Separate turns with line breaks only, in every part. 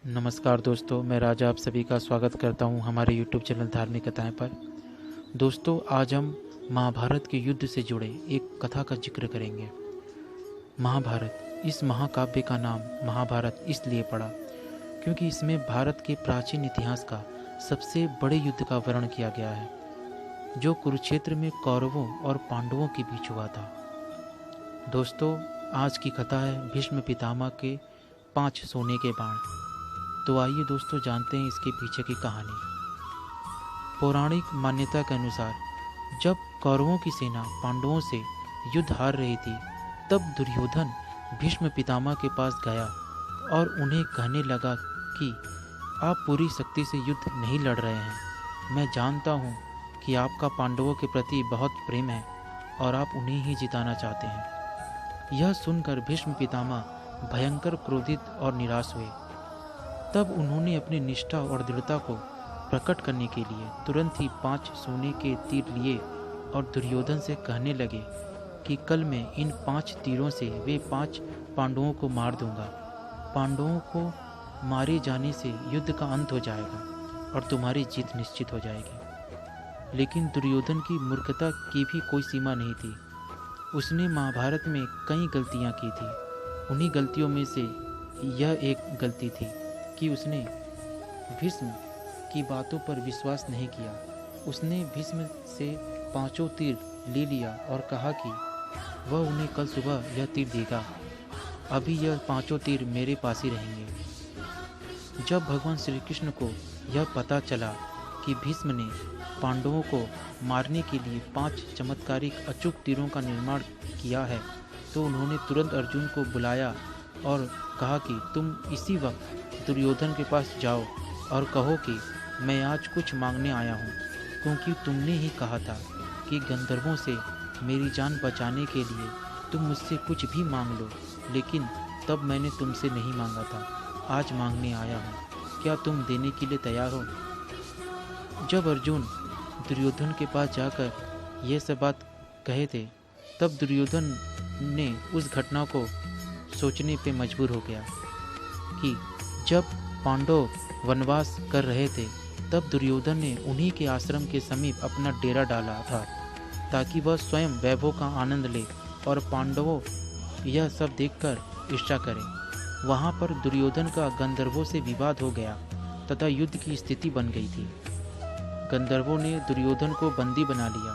नमस्कार दोस्तों, मैं राजा आप सभी का स्वागत करता हूं हमारे YouTube चैनल धार्मिक कथाएं पर। दोस्तों, आज हम महाभारत के युद्ध से जुड़े एक कथा का जिक्र करेंगे। महाभारत, इस महाकाव्य का नाम महाभारत इसलिए पड़ा क्योंकि इसमें भारत के प्राचीन इतिहास का सबसे बड़े युद्ध का वर्णन किया गया है, जो कुरुक्षेत्र में कौरवों और पांडवों के बीच हुआ था। दोस्तों, आज की कथा है भीष्म पितामह के 5 सोने के बाण। तो आइए दोस्तों, जानते हैं इसके पीछे की कहानी। पौराणिक मान्यता के अनुसार जब कौरवों की सेना पांडवों से युद्ध हार रही थी, तब दुर्योधन भीष्म पितामह के पास गया और उन्हें कहने लगा कि आप पूरी शक्ति से युद्ध नहीं लड़ रहे हैं। मैं जानता हूँ कि आपका पांडवों के प्रति बहुत प्रेम है और आप उन्हें ही जिताना चाहते हैं। यह सुनकर भीष्म पितामह भयंकर क्रोधित और निराश हुए। तब उन्होंने अपनी निष्ठा और दृढ़ता को प्रकट करने के लिए तुरंत ही 5 सोने के तीर लिए और दुर्योधन से कहने लगे कि कल मैं इन 5 तीरों से वे 5 पांडवों को मार दूंगा। पांडवों को मारे जाने से युद्ध का अंत हो जाएगा और तुम्हारी जीत निश्चित हो जाएगी। लेकिन दुर्योधन की मूर्खता की भी कोई सीमा नहीं थी। उसने महाभारत में कई गलतियां की थी। उन्हीं गलतियों में से यह एक गलती थी कि उसने भीष्म की बातों पर विश्वास नहीं किया। उसने भीष्म से 5 तीर ले लिया और कहा कि वह उन्हें कल सुबह यह तीर देगा। अभी यह 5 तीर मेरे पास ही रहेंगे। जब भगवान श्री कृष्ण को यह पता चला कि भीष्म ने पांडवों को मारने के लिए 5 चमत्कारिक अचूक तीरों का निर्माण किया है, तो उन्होंने तुरंत अर्जुन को बुलाया और कहा कि तुम इसी वक्त दुर्योधन के पास जाओ और कहो कि मैं आज कुछ मांगने आया हूँ, क्योंकि तुमने ही कहा था कि गंधर्वों से मेरी जान बचाने के लिए तुम मुझसे कुछ भी मांग लो, लेकिन तब मैंने तुमसे नहीं मांगा था। आज मांगने आया हूँ, क्या तुम देने के लिए तैयार हो? जब अर्जुन दुर्योधन के पास जाकर यह सब बात कहे थे, तब दुर्योधन ने उस घटना को सोचने पे मजबूर हो गया कि जब पांडव वनवास कर रहे थे, तब दुर्योधन ने उन्हीं के आश्रम के समीप अपना डेरा डाला था ताकि वह स्वयं वैभव का आनंद ले और पांडवों यह सब देखकर ईर्ष्या करें। वहाँ पर दुर्योधन का गंधर्वों से विवाद हो गया तथा युद्ध की स्थिति बन गई थी। गंधर्वों ने दुर्योधन को बंदी बना लिया।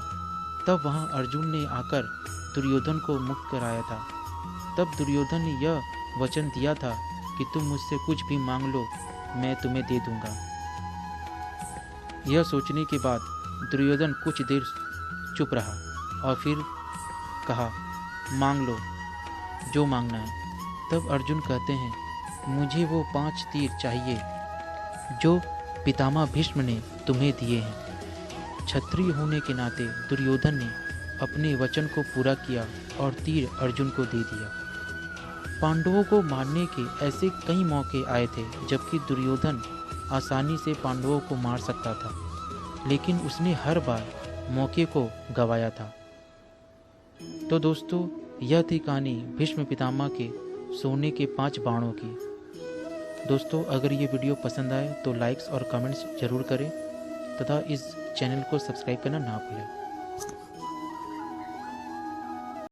तब वहाँ अर्जुन ने आकर दुर्योधन को मुक्त कराया था। तब दुर्योधन ने यह वचन दिया था कि तुम मुझसे कुछ भी मांग लो, मैं तुम्हें दे दूंगा। यह सोचने के बाद दुर्योधन कुछ देर चुप रहा और फिर कहा, मांग लो जो मांगना है। तब अर्जुन कहते हैं, मुझे वो 5 तीर चाहिए जो पितामह भीष्म ने तुम्हें दिए हैं। क्षत्रिय होने के नाते दुर्योधन ने अपने वचन को पूरा किया और तीर अर्जुन को दे दिया। पांडवों को मारने के ऐसे कई मौके आए थे जबकि दुर्योधन आसानी से पांडवों को मार सकता था, लेकिन उसने हर बार मौके को गंवाया था। तो दोस्तों, यह थी कहानी भीष्म पितामह के सोने के 5 बाणों की। दोस्तों, अगर ये वीडियो पसंद आए तो लाइक्स और कमेंट्स जरूर करें तथा इस चैनल को सब्सक्राइब करना ना भूलें।